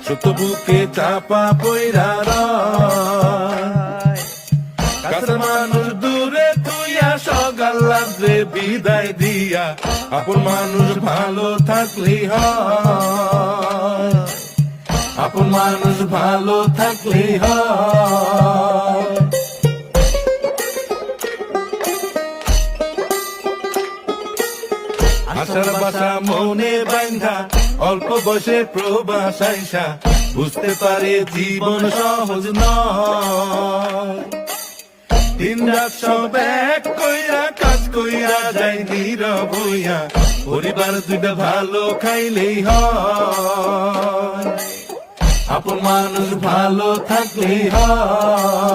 সত্য বুকে চাপা পইরা রয়। কাছের মানুষ দূরে তুইয়া সকাল রাত্রে বিদায় দিয়া, আপন মানুষ ভালো থাকলেই হয়, আপন মানুষ ভালো থাকলেই হয়। আশার বাসা মনে বান্ধা অল্প বয়সে প্রবাস আইসা, বুঝতে পারে জীবন সহজ নয়। দিন রাত সব এক কইরা কাজ কইরা যায় নীরব হইয়া, পরিবার দুইটা ভালো খাইলেই হয়, আপন মানুষ ভালো থাকলেই হয়।